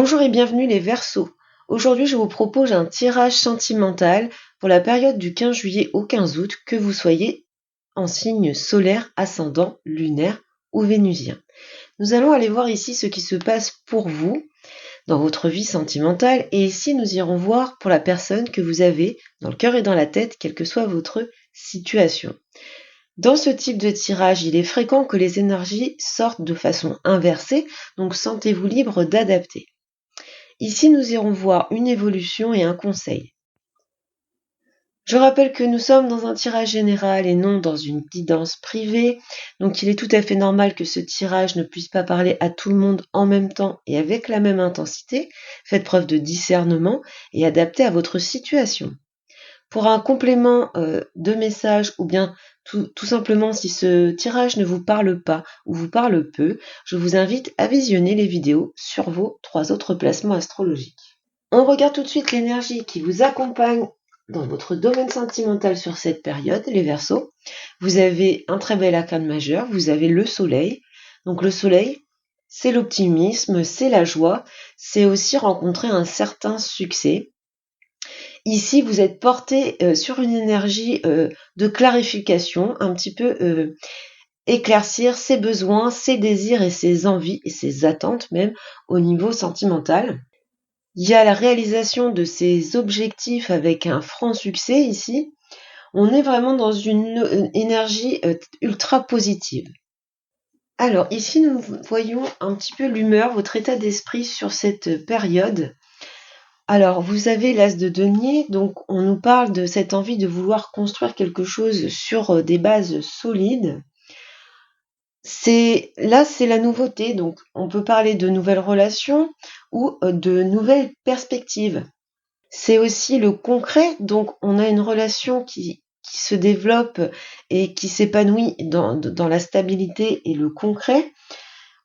Bonjour et bienvenue les Verseaux. Aujourd'hui, je vous propose un tirage sentimental pour la période du 15 juillet au 15 août, que vous soyez en signe solaire, ascendant, lunaire ou vénusien. Nous allons aller voir ici ce qui se passe pour vous dans votre vie sentimentale, et ici nous irons voir pour la personne que vous avez dans le cœur et dans la tête, quelle que soit votre situation. Dans ce type de tirage, il est fréquent que les énergies sortent de façon inversée, donc sentez-vous libre d'adapter. Ici, nous irons voir une évolution et un conseil. Je rappelle que nous sommes dans un tirage général et non dans une guidance privée, donc il est tout à fait normal que ce tirage ne puisse pas parler à tout le monde en même temps et avec la même intensité. Faites preuve de discernement et adaptez à votre situation. Pour un complément de message ou bien tout simplement si ce tirage ne vous parle pas ou vous parle peu, je vous invite à visionner les vidéos sur vos 3 autres placements astrologiques. On regarde tout de suite l'énergie qui vous accompagne dans votre domaine sentimental sur cette période, les Verseaux. Vous avez un très bel arcane majeur, vous avez le soleil. Donc le soleil, c'est l'optimisme, c'est la joie, c'est aussi rencontrer un certain succès. Ici, vous êtes porté sur une énergie de clarification, un petit peu éclaircir ses besoins, ses désirs et ses envies et ses attentes même au niveau sentimental. Il y a la réalisation de ses objectifs avec un franc succès ici. On est vraiment dans une énergie ultra positive. Alors ici, nous voyons un petit peu l'humeur, votre état d'esprit sur cette période. Alors, vous avez l'as de denier, donc on nous parle de cette envie de vouloir construire quelque chose sur des bases solides. C'est la nouveauté, donc on peut parler de nouvelles relations ou de nouvelles perspectives. C'est aussi le concret, donc on a une relation qui se développe et qui s'épanouit dans la stabilité et le concret.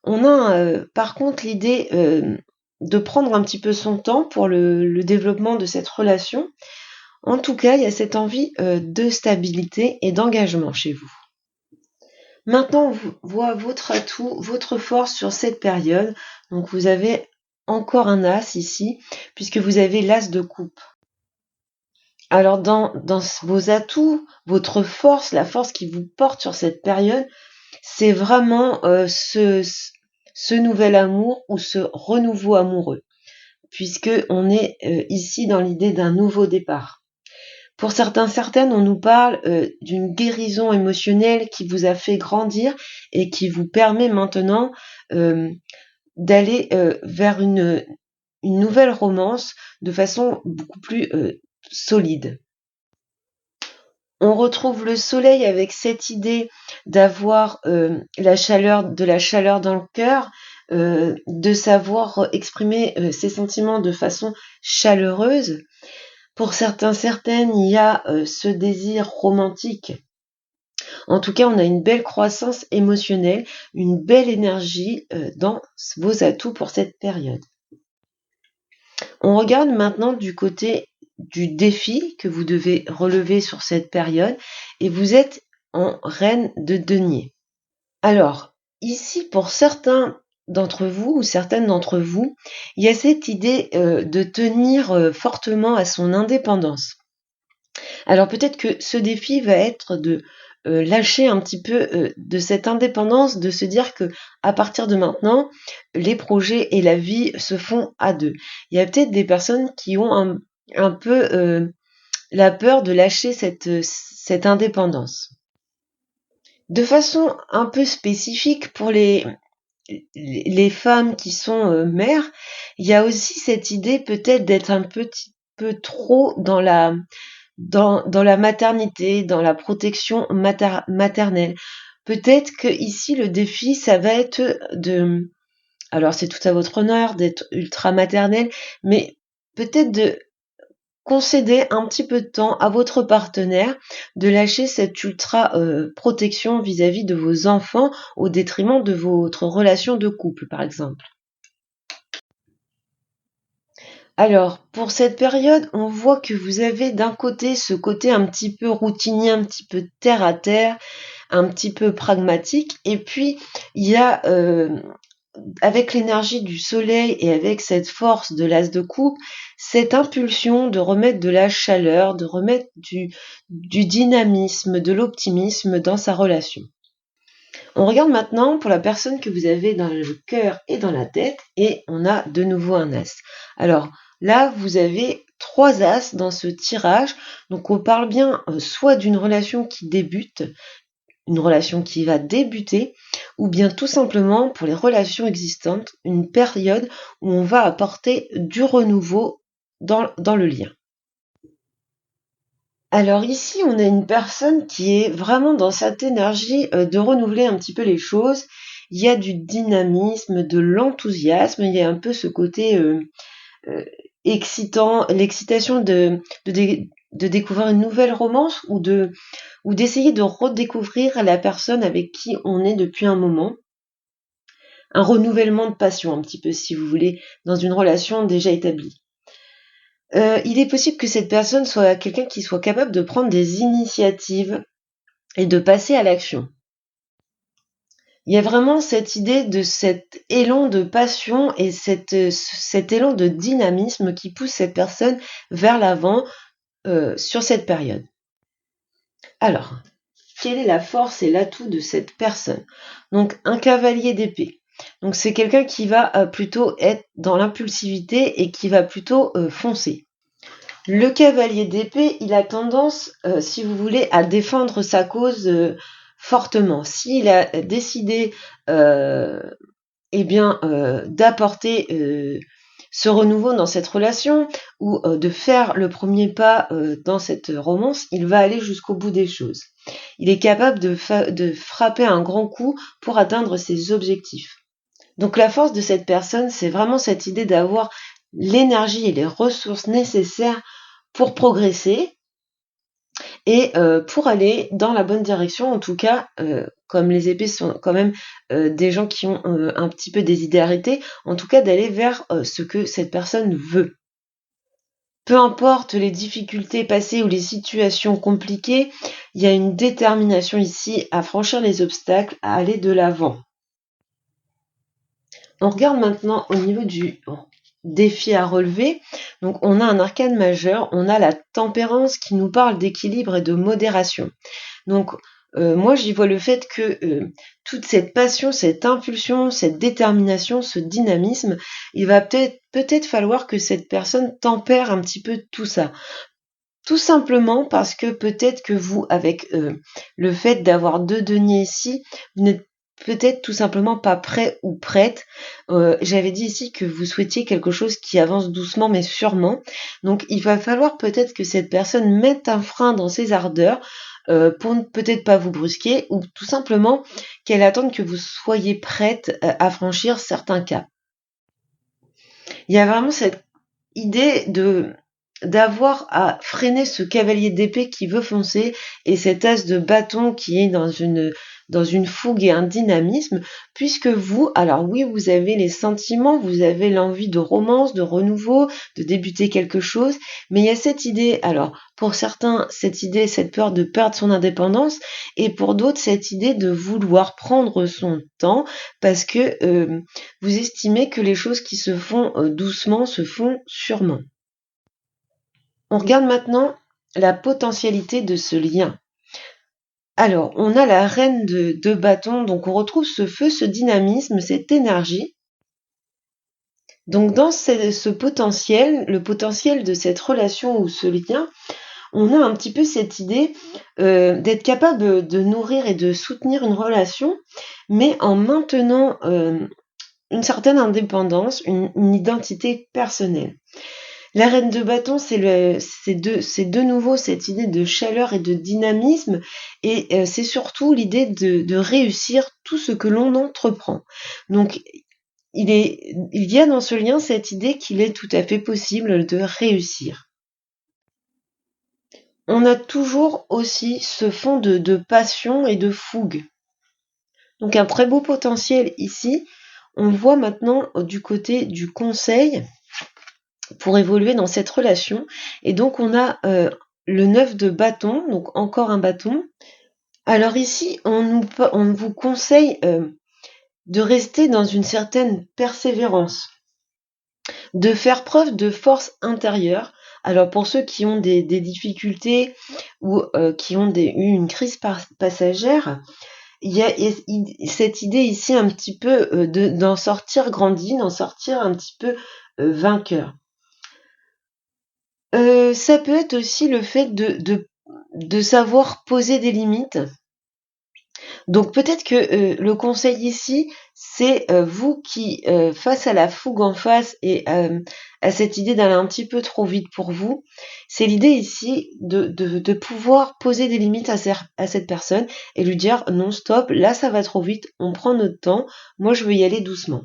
On a par contre l'idée de prendre un petit peu son temps pour le développement de cette relation. En tout cas, il y a cette envie de stabilité et d'engagement chez vous. Maintenant, on voit votre atout, votre force sur cette période. Donc, vous avez encore un as ici, puisque vous avez l'as de coupe. Alors, dans vos atouts, votre force, la force qui vous porte sur cette période, c'est vraiment ce nouvel amour ou ce renouveau amoureux, puisque on est ici dans l'idée d'un nouveau départ. Pour certaines, on nous parle d'une guérison émotionnelle qui vous a fait grandir et qui vous permet maintenant d'aller vers une nouvelle romance de façon beaucoup plus solide. On retrouve le soleil avec cette idée d'avoir la chaleur dans le cœur, de savoir exprimer ses sentiments de façon chaleureuse. Pour certaines, il y a ce désir romantique. En tout cas, on a une belle croissance émotionnelle, une belle énergie dans vos atouts pour cette période. On regarde maintenant du côté du défi que vous devez relever sur cette période, et vous êtes en reine de denier. Alors, ici, pour certains d'entre vous ou certaines d'entre vous, il y a cette idée de tenir fortement à son indépendance. Alors peut-être que ce défi va être de lâcher un petit peu de cette indépendance, de se dire que à partir de maintenant, les projets et la vie se font à deux. Il y a peut-être des personnes qui ont un peu la peur de lâcher cette indépendance. De façon un peu spécifique pour les femmes qui sont mères, il y a aussi cette idée peut-être d'être un petit peu trop dans la maternité, dans la protection maternelle. Peut-être que ici le défi, ça va être alors c'est tout à votre honneur d'être ultra maternel, mais peut-être de concéder un petit peu de temps à votre partenaire, de lâcher cette ultra protection vis-à-vis de vos enfants au détriment de votre relation de couple, par exemple. Alors, pour cette période, on voit que vous avez d'un côté ce côté un petit peu routinier, un petit peu terre à terre, un petit peu pragmatique, et puis il y a avec l'énergie du soleil et avec cette force de l'as de coupe, cette impulsion de remettre de la chaleur, de remettre du dynamisme, de l'optimisme dans sa relation. On regarde maintenant pour la personne que vous avez dans le cœur et dans la tête, et on a de nouveau un as. Alors là, vous avez 3 as dans ce tirage, donc on parle bien soit d'une relation qui débute, une relation qui va débuter, ou bien tout simplement pour les relations existantes, une période où on va apporter du renouveau dans le lien. Alors ici, on a une personne qui est vraiment dans cette énergie de renouveler un petit peu les choses. Il y a du dynamisme, de l'enthousiasme, il y a un peu ce côté excitant, l'excitation de découvrir une nouvelle romance ou d'essayer de redécouvrir la personne avec qui on est depuis un moment. Un renouvellement de passion, un petit peu, si vous voulez, dans une relation déjà établie. Il est possible que cette personne soit quelqu'un qui soit capable de prendre des initiatives et de passer à l'action. Il y a vraiment cette idée de cet élan de passion et cet élan de dynamisme qui pousse cette personne vers l'avant sur cette période. Alors, quelle est la force et l'atout de cette personne? Donc, un cavalier d'épée. Donc, c'est quelqu'un qui va plutôt être dans l'impulsivité et qui va plutôt foncer. Le cavalier d'épée, il a tendance, si vous voulez, à défendre sa cause fortement. S'il a décidé d'apporter ce renouveau dans cette relation ou de faire le premier pas dans cette romance, il va aller jusqu'au bout des choses. Il est capable de frapper un grand coup pour atteindre ses objectifs. Donc la force de cette personne, c'est vraiment cette idée d'avoir l'énergie et les ressources nécessaires pour progresser et pour aller dans la bonne direction. En tout cas, comme les épées sont quand même des gens qui ont un petit peu des idées arrêtées, en tout cas d'aller vers ce que cette personne veut. Peu importe les difficultés passées ou les situations compliquées, il y a une détermination ici à franchir les obstacles, à aller de l'avant. On regarde maintenant au niveau du défi à relever. Donc on a un arcane majeur, on a la tempérance qui nous parle d'équilibre et de modération. Donc moi j'y vois le fait que toute cette passion, cette impulsion, cette détermination, ce dynamisme, il va peut-être falloir que cette personne tempère un petit peu tout ça. Tout simplement parce que peut-être que vous, avec le fait d'avoir 2 deniers ici, vous n'êtes peut-être tout simplement pas prêt ou prête. J'avais dit ici que vous souhaitiez quelque chose qui avance doucement mais sûrement. Donc il va falloir peut-être que cette personne mette un frein dans ses ardeurs pour ne peut-être pas vous brusquer ou tout simplement qu'elle attende que vous soyez prête à franchir certains caps. Il y a vraiment cette idée d'avoir à freiner ce cavalier d'épée qui veut foncer et cet as de bâton qui est dans une fougue et un dynamisme, puisque vous, alors oui, vous avez les sentiments, vous avez l'envie de romance, de renouveau, de débuter quelque chose, mais il y a cette idée, alors pour certains, cette idée, cette peur de perdre son indépendance, et pour d'autres, cette idée de vouloir prendre son temps, parce que vous estimez que les choses qui se font doucement se font sûrement. On regarde maintenant la potentialité de ce lien. Alors, on a la reine de bâton, donc on retrouve ce feu, ce dynamisme, cette énergie. Donc dans ce potentiel, le potentiel de cette relation ou ce lien, on a un petit peu cette idée d'être capable de nourrir et de soutenir une relation, mais en maintenant une certaine indépendance, une identité personnelle. La reine de bâton, c'est de nouveau cette idée de chaleur et de dynamisme, et c'est surtout l'idée de réussir tout ce que l'on entreprend. Donc, il y a dans ce lien cette idée qu'il est tout à fait possible de réussir. On a toujours aussi ce fond de passion et de fougue. Donc un très beau potentiel ici. On le voit maintenant du côté du conseil pour évoluer dans cette relation. Et donc on a le 9 de bâton, donc encore un bâton. Alors ici, on vous conseille de rester dans une certaine persévérance, de faire preuve de force intérieure. Alors pour ceux qui ont des difficultés ou qui ont eu une crise passagère, il y a cette idée ici un petit peu d'en sortir grandi, d'en sortir un petit peu vainqueur. Ça peut être aussi le fait de savoir poser des limites. Donc peut-être que le conseil ici, c'est vous qui, face à la fougue en face et à cette idée d'aller un petit peu trop vite pour vous, c'est l'idée ici de pouvoir poser des limites à cette personne et lui dire non, stop, là ça va trop vite, on prend notre temps, moi je veux y aller doucement.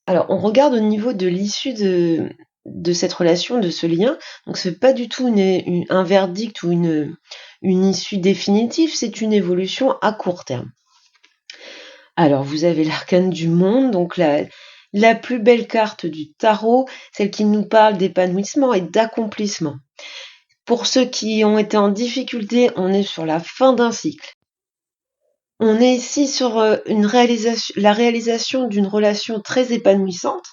Alors on regarde au niveau de l'issue de cette relation, de ce lien, donc c'est pas du tout un verdict ou une issue définitive, c'est une évolution à court terme. Alors, vous avez l'arcane du monde, donc la plus belle carte du tarot, celle qui nous parle d'épanouissement et d'accomplissement. Pour ceux qui ont été en difficulté, on est sur la fin d'un cycle. On est ici sur la réalisation d'une relation très épanouissante.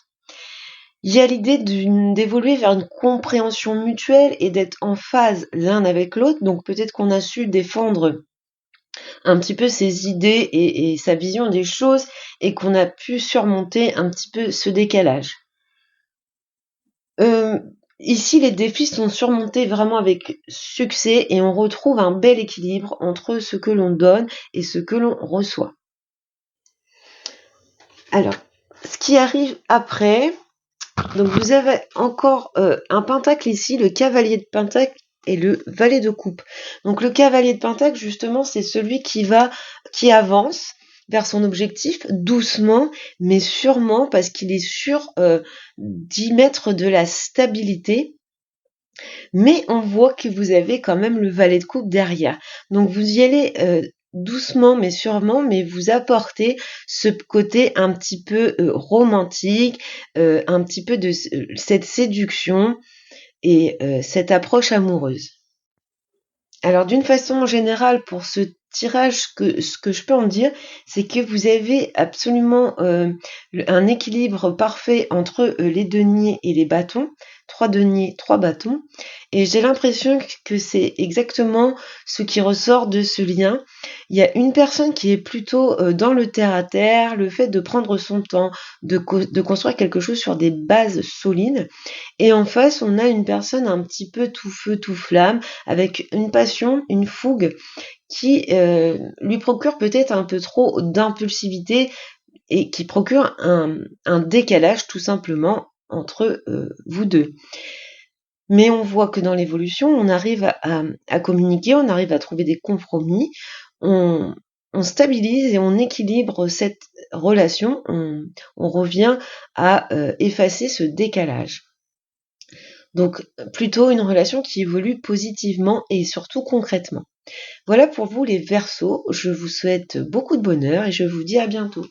Il y a l'idée d'évoluer vers une compréhension mutuelle et d'être en phase l'un avec l'autre. Donc peut-être qu'on a su défendre un petit peu ses idées et sa vision des choses et qu'on a pu surmonter un petit peu ce décalage. Ici, les défis sont surmontés vraiment avec succès et on retrouve un bel équilibre entre ce que l'on donne et ce que l'on reçoit. Alors, ce qui arrive après, donc vous avez encore un pentacle ici, le cavalier de pentacle et le valet de coupe. Donc le cavalier de pentacle, justement, c'est celui qui avance vers son objectif doucement, mais sûrement, parce qu'il est sûr d'y mettre de la stabilité. Mais on voit que vous avez quand même le valet de coupe derrière. Donc vous y allez doucement mais sûrement, mais vous apportez ce côté un petit peu romantique, un petit peu de cette séduction et cette approche amoureuse. Alors d'une façon générale, pour ce tirage, ce que je peux en dire, c'est que vous avez absolument un équilibre parfait entre les deniers et les bâtons, 3 deniers, 3 bâtons, et j'ai l'impression que c'est exactement ce qui ressort de ce lien. Il y a une personne qui est plutôt dans le terre-à-terre, le fait de prendre son temps, de construire quelque chose sur des bases solides, et en face, on a une personne un petit peu tout feu, tout flamme, avec une passion, une fougue, qui lui procure peut-être un peu trop d'impulsivité et qui procure un décalage tout simplement entre vous deux. Mais on voit que dans l'évolution, on arrive à communiquer, on arrive à trouver des compromis, on stabilise et on équilibre cette relation, on revient à effacer ce décalage. Donc plutôt une relation qui évolue positivement et surtout concrètement. Voilà pour vous les Verseaux, je vous souhaite beaucoup de bonheur et je vous dis à bientôt.